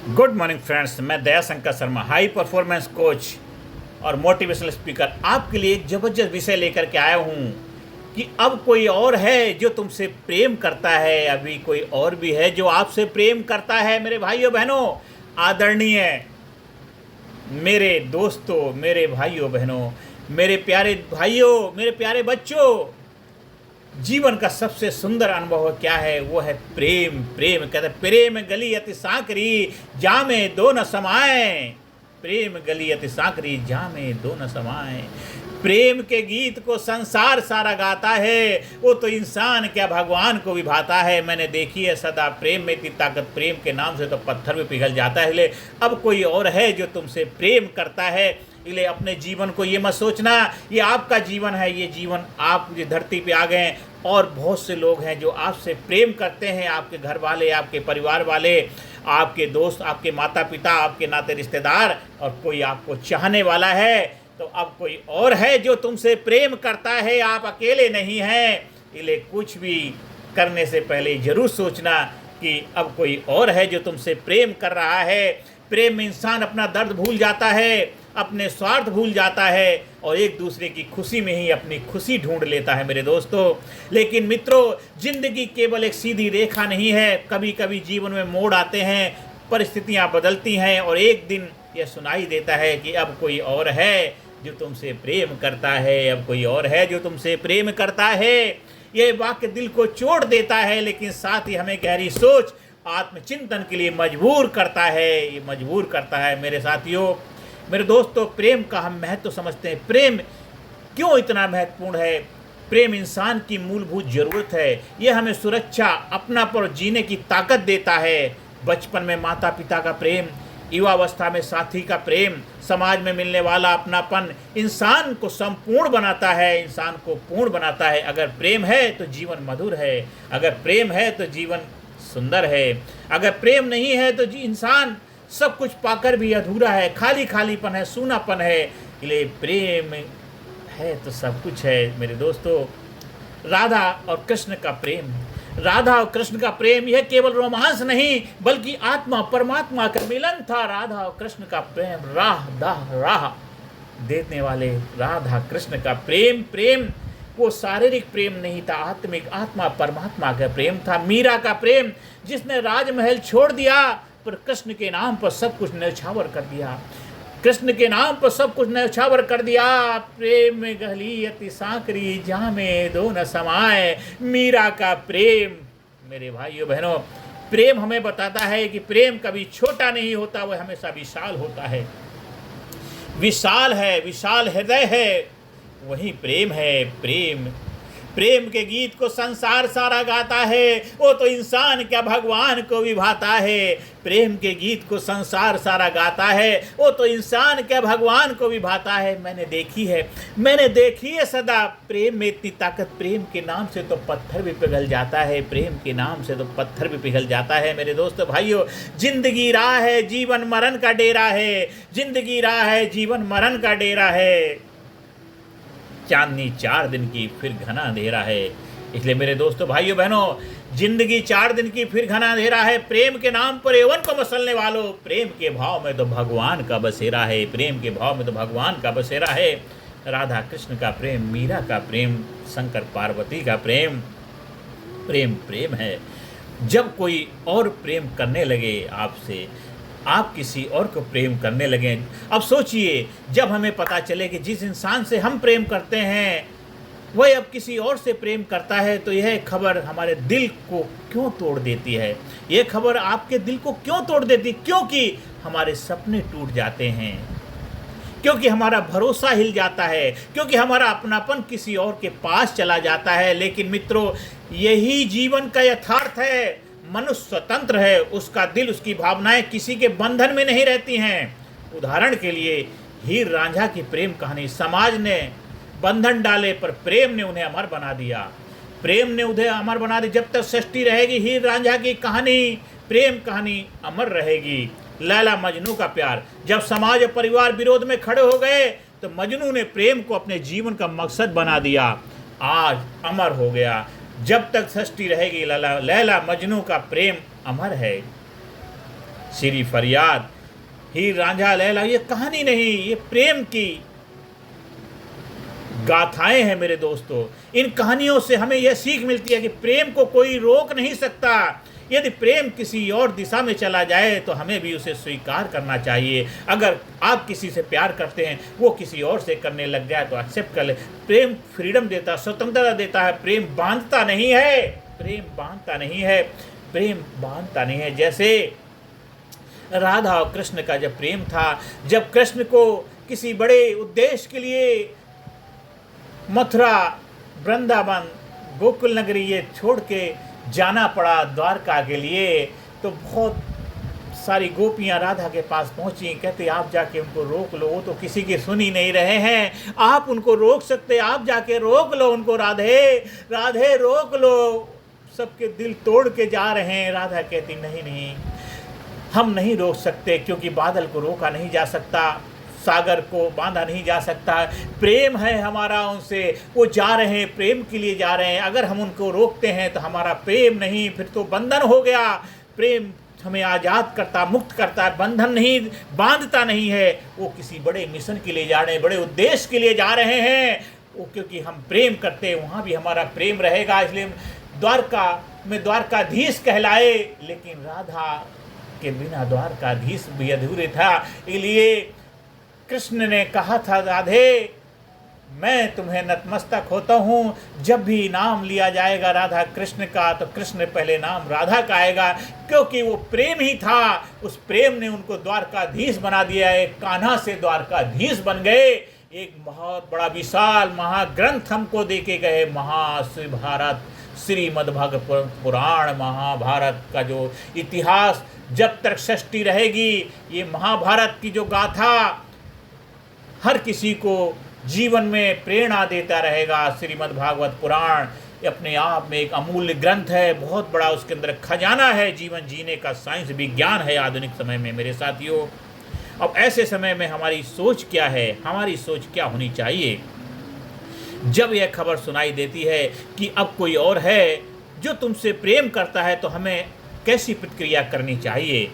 Good morning friends, मैं Daya Shankar Sharma, high performance coach और motivational speaker आपके लिए एक ज़बरदस्त विषय लेकर के आया हूँ कि अब कोई और है जो तुमसे प्रेम करता है। अभी कोई और भी है जो आपसे प्रेम करता है। मेरे भाइयों बहनों, आदरणीय मेरे दोस्तों, मेरे भाइयों बहनों, मेरे प्यारे भाइयों, मेरे प्यारे बच्चों, जीवन का सबसे सुंदर अनुभव क्या है? वो है प्रेम। प्रेम कहते प्रेम गली अति सांकरी, जामे दो न समाए। प्रेम गली अति सांकरी, जामे दो न समाए। प्रेम के गीत को संसार सारा गाता है, वो तो इंसान क्या भगवान को भी भाता है। मैंने देखी है सदा प्रेम में इतनी ताकत, प्रेम के नाम से तो पत्थर भी पिघल जाता है। इसलिए अब कोई और है जो तुमसे प्रेम करता है। इसलिए अपने जीवन को ये मत सोचना ये आपका जीवन है, ये जीवन आप ये धरती पे आ गए हैं और बहुत से लोग हैं जो आपसे प्रेम करते हैं। आपके घर वाले, आपके परिवार वाले, आपके दोस्त, आपके माता पिता, आपके नाते रिश्तेदार, और कोई आपको चाहने वाला है। तो अब कोई और है जो तुमसे प्रेम करता है, आप अकेले नहीं हैं। इसलिए कुछ भी करने से पहले ज़रूर सोचना कि अब कोई और है जो तुमसे प्रेम कर रहा है। प्रेम में इंसान अपना दर्द भूल जाता है, अपने स्वार्थ भूल जाता है और एक दूसरे की खुशी में ही अपनी खुशी ढूंढ लेता है मेरे दोस्तों। लेकिन मित्रों, जिंदगी केवल एक सीधी रेखा नहीं है। कभी कभी जीवन में मोड़ आते हैं, परिस्थितियां बदलती हैं और एक दिन यह सुनाई देता है कि अब कोई और है जो तुमसे प्रेम करता है, अब कोई और है जो तुमसे प्रेम करता है। यह वाक्य दिल को चोट देता है, लेकिन साथ ही हमें गहरी सोच, आत्मचिंतन के लिए मजबूर करता है। ये मजबूर करता है मेरे साथियों, मेरे दोस्तों। प्रेम का हम महत्व समझते हैं। प्रेम क्यों इतना महत्वपूर्ण है? प्रेम इंसान की मूलभूत ज़रूरत है। यह हमें सुरक्षा, अपनापन, जीने की ताकत देता है। बचपन में माता पिता का प्रेम, युवावस्था में साथी का प्रेम, समाज में मिलने वाला अपनापन इंसान को संपूर्ण बनाता है, इंसान को पूर्ण बनाता है। अगर प्रेम है तो जीवन मधुर है, अगर प्रेम है तो जीवन सुंदर है। अगर प्रेम नहीं है तो इंसान सब कुछ पाकर भी अधूरा है, खाली खालीपन है, सूनापन है। इसलिए प्रेम है तो सब कुछ है मेरे दोस्तों। राधा और कृष्ण का प्रेम, राधा और कृष्ण का प्रेम यह केवल रोमांस नहीं बल्कि आत्मा परमात्मा का मिलन था। राधा और कृष्ण का प्रेम, राह दाह राह देने वाले राधा कृष्ण का प्रेम, प्रेम वो शारीरिक प्रेम नहीं था, आत्मिक, आत्मा परमात्मा का प्रेम था। मीरा का प्रेम, जिसने राजमहल छोड़ दिया पर कृष्ण के नाम पर सब कुछ न्यौछावर कर दिया, कृष्ण के नाम पर सब कुछ न्यौछावर कर दिया। प्रेम में गली अति सांकरी, जामे दो न समाए। मीरा का प्रेम मेरे भाइयों बहनों, प्रेम हमें बताता है कि प्रेम कभी छोटा नहीं होता, वह हमेशा विशाल होता है। विशाल है, विशाल हृदय है, वही प्रेम है। प्रेम, प्रेम के गीत को संसार सारा गाता है, वो तो इंसान क्या भगवान को भी भाता है। प्रेम के गीत को संसार सारा गाता है, वो तो इंसान क्या भगवान को भी भाता है। मैंने देखी है सदा प्रेम में इतनी ताकत, प्रेम के नाम से तो पत्थर भी पिघल जाता है, प्रेम के नाम से तो पत्थर भी पिघल जाता है मेरे दोस्तों भाइयों। जिंदगी राह है, जीवन मरण का डेरा है, जिंदगी राह है, जीवन मरण का डेरा है। चांदनी 4 दिन की फिर घना अंधेरा है। इसलिए मेरे दोस्तों भाइयों बहनों, जिंदगी 4 दिन की फिर घना अंधेरा है। प्रेम के नाम पर यौवन को मसलने वालों, प्रेम के भाव में तो भगवान का बसेरा है, प्रेम के भाव में तो भगवान का बसेरा है। राधा कृष्ण का प्रेम, मीरा का प्रेम, शंकर पार्वती का प्रेम, प्रेम प्रेम है। जब कोई और प्रेम करने लगे आपसे, आप किसी और को प्रेम करने लगें। अब सोचिए, जब हमें पता चले कि जिस इंसान से हम प्रेम करते हैं वह अब किसी और से प्रेम करता है, तो यह खबर हमारे दिल को क्यों तोड़ देती है? यह खबर आपके दिल को क्यों तोड़ देती? क्योंकि हमारे सपने टूट जाते हैं, क्योंकि हमारा भरोसा हिल जाता है, क्योंकि हमारा अपनापन किसी और के पास चला जाता है। लेकिन मित्रों, यही जीवन का यथार्थ है। मनुष्य स्वतंत्र है, उसका दिल, उसकी भावनाएं किसी के बंधन में नहीं रहती हैं। उदाहरण के लिए हीर रांझा की प्रेम कहानी, समाज ने बंधन डाले पर प्रेम ने उन्हें अमर बना दिया। प्रेम ने उन्हें अमर बना दिया। जब तक सृष्टि रहेगी हीर रांझा की कहानी, प्रेम कहानी अमर रहेगी। लैला मजनू का प्यार, जब समाज और परिवार विरोध में खड़े हो गए तो मजनू ने प्रेम को अपने जीवन का मकसद बना दिया, आज अमर हो गया। जब तक सृष्टि रहेगी लैला मजनू का प्रेम अमर है। श्री फरियाद, हीर रांझा लैला, ये कहानी नहीं, ये प्रेम की गाथाएं हैं मेरे दोस्तों। इन कहानियों से हमें यह सीख मिलती है कि प्रेम को कोई रोक नहीं सकता। यदि प्रेम किसी और दिशा में चला जाए तो हमें भी उसे स्वीकार करना चाहिए। अगर आप किसी से प्यार करते हैं, वो किसी और से करने लग जाए तो एक्सेप्ट कर ले। प्रेम फ्रीडम देता है, स्वतंत्रता देता है। प्रेम बांधता नहीं है, प्रेम बांधता नहीं है, प्रेम बांधता नहीं है। जैसे राधा और कृष्ण का जब प्रेम था, जब कृष्ण को किसी बड़े उद्देश्य के लिए मथुरा, वृंदावन, गोकुल नगरी ये छोड़ के जाना पड़ा द्वारका के लिए, तो बहुत सारी गोपियां राधा के पास पहुंची। कहते आप जाके उनको रोक लो, वो तो किसी की सुन ही नहीं रहे हैं, आप उनको रोक सकते, आप जाके रोक लो उनको, राधे राधे रोक लो, सबके दिल तोड़ के जा रहे हैं। राधा कहती नहीं नहीं, हम नहीं रोक सकते, क्योंकि बादल को रोका नहीं जा सकता, सागर को बांधा नहीं जा सकता। प्रेम है हमारा उनसे, वो जा रहे हैं, प्रेम के लिए जा रहे हैं। अगर हम उनको रोकते हैं तो हमारा प्रेम नहीं, फिर तो बंधन हो गया। प्रेम हमें आज़ाद करता, मुक्त करता है, बंधन नहीं, बांधता नहीं है। वो किसी बड़े मिशन के लिए जा रहे हैं, बड़े उद्देश्य के लिए जा रहे हैं। वो क्योंकि हम प्रेम करते हैं, वहाँ भी हमारा प्रेम रहेगा। इसलिए द्वारका में द्वारकाधीश कहलाए, लेकिन राधा के बिना द्वारकाधीश भी अधूरे था। इसलिए कृष्ण ने कहा था, राधे मैं तुम्हें नतमस्तक होता हूँ। जब भी नाम लिया जाएगा राधा कृष्ण का, तो कृष्ण पहले नाम राधा का आएगा, क्योंकि वो प्रेम ही था। उस प्रेम ने उनको द्वारकाधीश बना दिया। एक कान्हा से द्वारकाधीश बन गए। एक बहुत बड़ा विशाल महाग्रंथ हमको दे के गए, महाभारत, श्रीमद्भागवत पुराण, महाभारत का जो इतिहास जब तक सृष्टि रहेगी, ये महाभारत की जो गाथा हर किसी को जीवन में प्रेरणा देता रहेगा। श्रीमद्भागवत पुराण अपने आप में एक अमूल्य ग्रंथ है, बहुत बड़ा उसके अंदर खजाना है जीवन जीने का, साइंस विज्ञान है आधुनिक समय में मेरे साथियों। अब ऐसे समय में हमारी सोच क्या है, हमारी सोच क्या होनी चाहिए? जब यह खबर सुनाई देती है कि अब कोई और है जो तुमसे प्रेम करता है, तो हमें कैसी प्रतिक्रिया करनी चाहिए?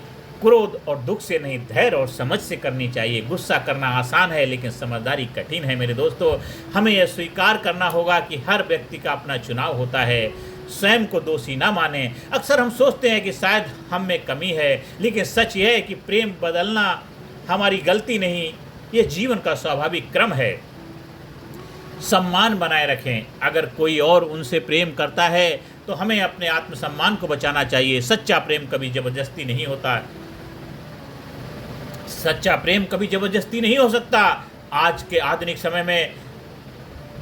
क्रोध और दुख से नहीं, धैर्य और समझ से करनी चाहिए। गुस्सा करना आसान है, लेकिन समझदारी कठिन है मेरे दोस्तों। हमें यह स्वीकार करना होगा कि हर व्यक्ति का अपना चुनाव होता है। स्वयं को दोषी ना माने। अक्सर हम सोचते हैं कि शायद हम में कमी है, लेकिन सच यह है कि प्रेम बदलना हमारी गलती नहीं, ये जीवन का स्वाभाविक क्रम है। सम्मान बनाए रखें। अगर कोई और उनसे प्रेम करता है तो हमें अपने आत्मसम्मान को बचाना चाहिए। सच्चा प्रेम कभी ज़बरदस्ती नहीं होता, सच्चा प्रेम कभी ज़बरदस्ती नहीं हो सकता। आज के आधुनिक समय में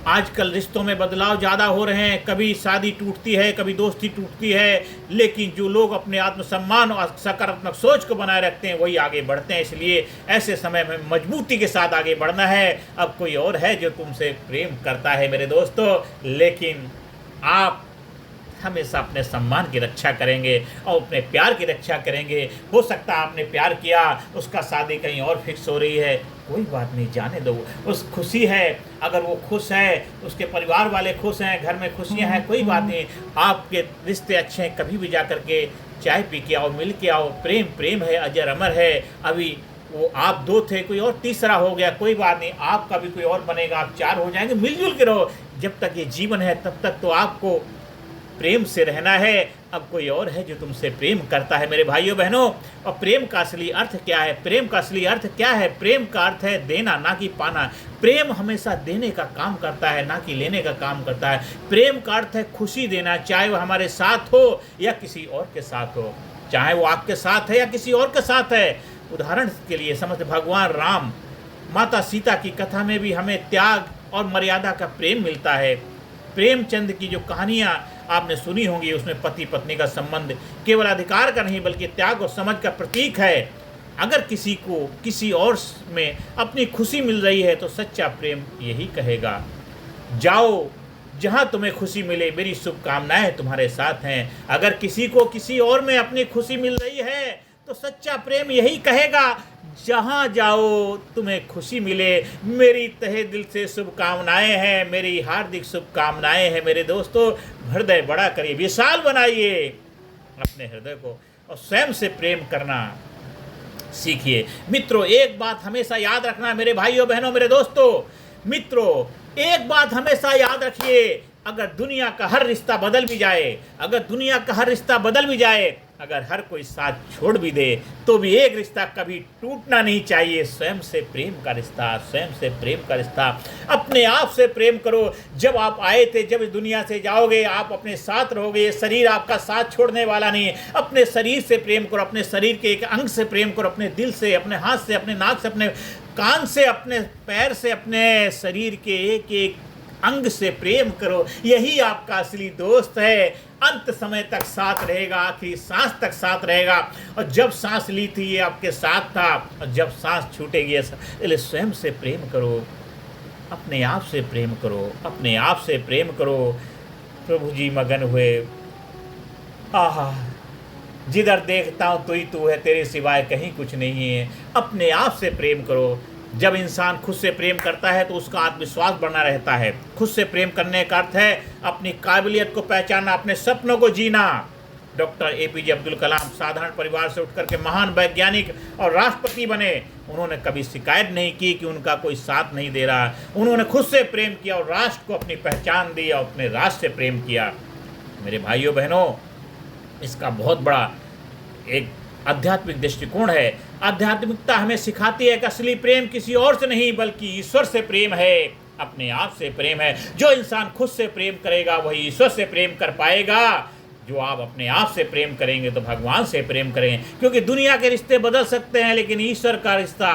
आजकल रिश्तों में बदलाव ज़्यादा हो रहे हैं। कभी शादी टूटती है, कभी दोस्ती टूटती है, लेकिन जो लोग अपने आत्मसम्मान और सकारात्मक सोच को बनाए रखते हैं वही आगे बढ़ते हैं। इसलिए ऐसे समय में मजबूती के साथ आगे बढ़ना है। अब कोई और है जो तुमसे प्रेम करता है मेरे दोस्तों, लेकिन आप हमेशा अपने सम्मान की रक्षा करेंगे और अपने प्यार की रक्षा करेंगे। हो सकता है आपने प्यार किया, उसका शादी कहीं और फिक्स हो रही है, कोई बात नहीं, जाने दो। उस खुशी है, अगर वो खुश है, उसके परिवार वाले खुश हैं, घर में खुशियां हैं, कोई बात नहीं। आपके रिश्ते अच्छे हैं, कभी भी जा कर के चाय पी के आओ, मिल के आओ। प्रेम प्रेम है, अजर अमर है। अभी वो आप दो थे, कोई और तीसरा हो गया, कोई बात नहीं, आपका भी कोई और बनेगा, आप चार हो जाएंगे। मिलजुल के रहो। जब तक ये जीवन है तब तक तो आपको प्रेम से रहना है। अब कोई और है जो तुमसे प्रेम करता है मेरे भाइयों बहनों। और प्रेम का असली अर्थ क्या है? प्रेम का असली अर्थ क्या है? प्रेम का अर्थ है देना, ना कि पाना। प्रेम हमेशा देने का काम करता है, ना कि लेने का काम करता है। प्रेम का अर्थ है खुशी देना, चाहे वो हमारे साथ हो या किसी और के साथ हो, चाहे वो आपके साथ है या किसी और के साथ है। उदाहरण के लिए समझ, भगवान राम, माता सीता की कथा में भी हमें त्याग और मर्यादा का प्रेम मिलता है। प्रेमचंद की जो कहानियाँ आपने सुनी होंगी, उसमें पति पत्नी का संबंध केवल अधिकार का नहीं बल्कि त्याग और समझ का प्रतीक है। अगर किसी को किसी और में अपनी खुशी मिल रही है तो सच्चा प्रेम यही कहेगा, जाओ जहां तुम्हें खुशी मिले, मेरी शुभकामनाएं तुम्हारे साथ हैं। अगर किसी को किसी और में अपनी खुशी मिल रही है तो सच्चा प्रेम यही कहेगा, जहाँ जाओ तुम्हें खुशी मिले, मेरी तहे दिल से शुभकामनाएं हैं, मेरी हार्दिक शुभकामनाएं हैं। मेरे दोस्तों, हृदय बड़ा करिए, विशाल बनाइए अपने हृदय को और स्वयं से प्रेम करना सीखिए। मित्रों, एक बात हमेशा याद रखना मेरे भाइयों बहनों मेरे दोस्तों, मित्रों एक बात हमेशा याद रखिए, अगर दुनिया का हर रिश्ता बदल भी जाए, अगर दुनिया का हर रिश्ता बदल भी जाए, अगर हर कोई साथ छोड़ भी दे, तो भी एक रिश्ता कभी टूटना नहीं चाहिए, स्वयं से प्रेम का रिश्ता, स्वयं से प्रेम का रिश्ता। अपने आप से प्रेम करो। जब आप आए थे, जब इस दुनिया से जाओगे, आप अपने साथ रहोगे। ये शरीर आपका साथ छोड़ने वाला नहीं है। अपने शरीर से प्रेम करो, अपने शरीर के एक अंग से प्रेम करो, अपने दिल से, अपने हाथ से, अपने नाक से, अपने कान से, अपने पैर से, अपने शरीर के एक एक अंग से प्रेम करो। यही आपका असली दोस्त है। अंत समय तक साथ रहेगा, आखिरी सांस तक साथ रहेगा। और जब सांस ली थी ये आपके साथ था, और जब सांस छूटेगी, इसलिए स्वयं से प्रेम करो, अपने आप से प्रेम करो, अपने आप से प्रेम करो। प्रभु जी मगन हुए, आहा, जिधर देखता हूँ तू ही तू है, तेरे सिवाय कहीं कुछ नहीं है। अपने आप से प्रेम करो। जब इंसान खुद से प्रेम करता है तो उसका आत्मविश्वास बना रहता है। खुद से प्रेम करने का अर्थ है अपनी काबिलियत को पहचानना, अपने सपनों को जीना। डॉक्टर APJ अब्दुल कलाम साधारण परिवार से उठकर के महान वैज्ञानिक और राष्ट्रपति बने। उन्होंने कभी शिकायत नहीं की कि उनका कोई साथ नहीं दे रहा। उन्होंने खुद से प्रेम किया और राष्ट्र को अपनी पहचान दी और अपने राष्ट्र से प्रेम किया। मेरे भाइयों बहनों, इसका बहुत बड़ा एक आध्यात्मिक दृष्टिकोण है। आध्यात्मिकता हमें सिखाती है कि असली प्रेम किसी और से नहीं बल्कि ईश्वर से प्रेम है, अपने आप से प्रेम है। जो इंसान खुद से प्रेम करेगा वही ईश्वर से प्रेम कर पाएगा। जो आप अपने आप से प्रेम करेंगे तो भगवान से प्रेम करेंगे, क्योंकि दुनिया के रिश्ते बदल सकते हैं लेकिन ईश्वर का रिश्ता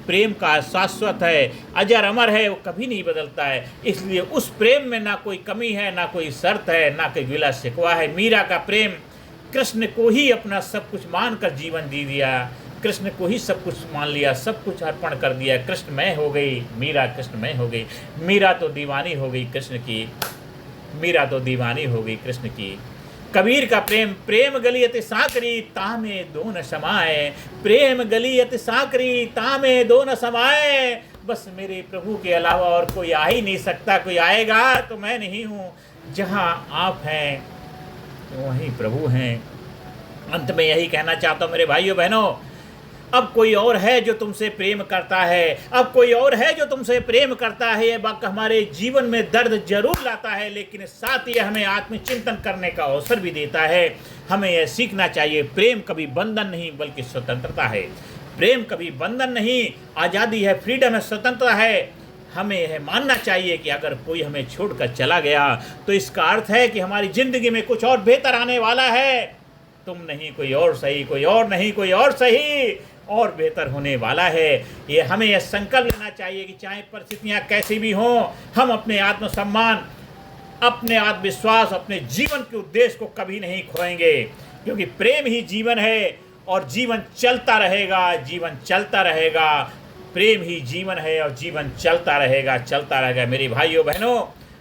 प्रेम का शाश्वत है, अजर अमर है, वो कभी नहीं बदलता है। इसलिए उस प्रेम में ना कोई कमी है, ना कोई शर्त है, ना कोई गिला शिकवा है। मीरा का प्रेम कृष्ण को ही अपना सब कुछ मानकर जीवन जी दिया, कृष्ण को ही सब कुछ मान लिया, सब कुछ अर्पण कर दिया। कृष्णमय हो गई मीरा, कृष्णमय हो गई मीरा, तो दीवानी हो गई कृष्ण की, मीरा तो दीवानी हो गई कृष्ण की। कबीर का प्रेम, प्रेम गली अति साकरी तामे दो न समाए, प्रेम गली अति साकरी तामे दो न समाए। बस मेरे प्रभु के अलावा और कोई आ ही नहीं सकता, कोई आएगा तो मैं नहीं हूँ। जहाँ आप हैं वहीं प्रभु हैं। अंत में यही कहना चाहता हूँ मेरे भाइयों बहनों, अब कोई और है जो तुमसे प्रेम करता है, अब कोई और है जो तुमसे प्रेम करता है। ये वक्त हमारे जीवन में दर्द जरूर लाता है, लेकिन साथ ही हमें आत्मचिंतन करने का अवसर भी देता है। हमें यह सीखना चाहिए, प्रेम कभी बंधन नहीं बल्कि स्वतंत्रता है। प्रेम कभी बंधन नहीं, आज़ादी है, फ्रीडम है, स्वतंत्रता है। हमें यह मानना चाहिए कि अगर कोई हमें छोड़कर चला गया तो इसका अर्थ है कि हमारी ज़िंदगी में कुछ और बेहतर आने वाला है। तुम नहीं कोई और सही, कोई और नहीं कोई और सही, और बेहतर होने वाला है। ये हमें यह संकल्प लेना चाहिए कि चाहे परिस्थितियाँ कैसी भी हों, हम अपने आत्मसम्मान, अपने आत्मविश्वास, अपने जीवन के उद्देश्य को कभी नहीं खोएंगे, क्योंकि प्रेम ही जीवन है और जीवन चलता रहेगा, जीवन चलता रहेगा। प्रेम ही जीवन है और जीवन चलता रहेगा, चलता रहेगा। मेरे भाइयों बहनों,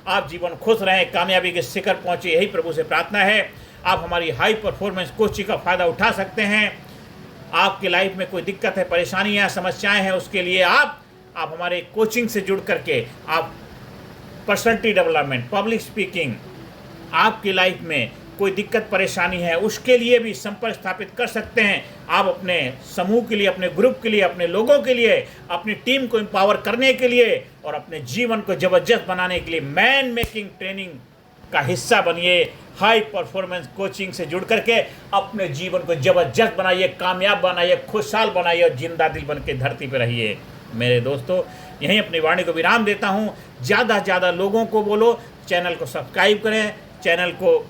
आप जीवन खुश रहें, कामयाबी के शिखर पहुँचे, यही प्रभु से प्रार्थना है। आप हमारी हाई परफॉर्मेंस कोचिंग का फ़ायदा उठा सकते हैं। आपकी लाइफ में कोई दिक्कत है, परेशानियां, समस्याएं हैं, उसके लिए आप हमारे कोचिंग से जुड़ करके आप पर्सनालिटी डेवलपमेंट, पब्लिक स्पीकिंग, आपकी लाइफ में कोई दिक्कत परेशानी है उसके लिए भी संपर्क स्थापित कर सकते हैं। आप अपने समूह के लिए, अपने ग्रुप के लिए, अपने लोगों के लिए, अपनी टीम को एम्पावर करने के लिए और अपने जीवन को ज़बरदस्त बनाने के लिए मैन मेकिंग ट्रेनिंग का हिस्सा बनिए। हाई परफॉर्मेंस कोचिंग से जुड़ करके अपने जीवन को ज़बरदस्त बनाइए, कामयाब बनाइए, खुशहाल बनाइए और जिंदा दिल बन के धरती पर रहिए। मेरे दोस्तों, यहीं अपनी वाणी को विराम देता हूँ। ज़्यादा से ज़्यादा लोगों को बोलो, चैनल को सब्सक्राइब करें, चैनल को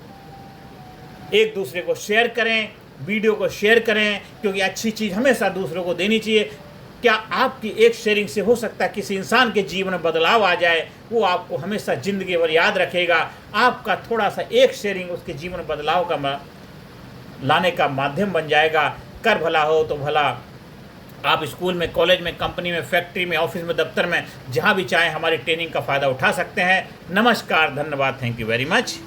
एक दूसरे को शेयर करें, वीडियो को शेयर करें, क्योंकि अच्छी चीज़ हमेशा दूसरों को देनी चाहिए। क्या आपकी एक शेयरिंग से हो सकता है किसी इंसान के जीवन में बदलाव आ जाए, वो आपको हमेशा ज़िंदगी भर याद रखेगा। आपका थोड़ा सा एक शेयरिंग उसके जीवन में बदलाव का लाने का माध्यम बन जाएगा। कर भला हो तो भला। आप स्कूल में, कॉलेज में, कंपनी में, फैक्ट्री में, ऑफिस में, दफ्तर में, जहाँ भी चाहें हमारी ट्रेनिंग का फ़ायदा उठा सकते हैं। नमस्कार, धन्यवाद, थैंक यू वेरी मच।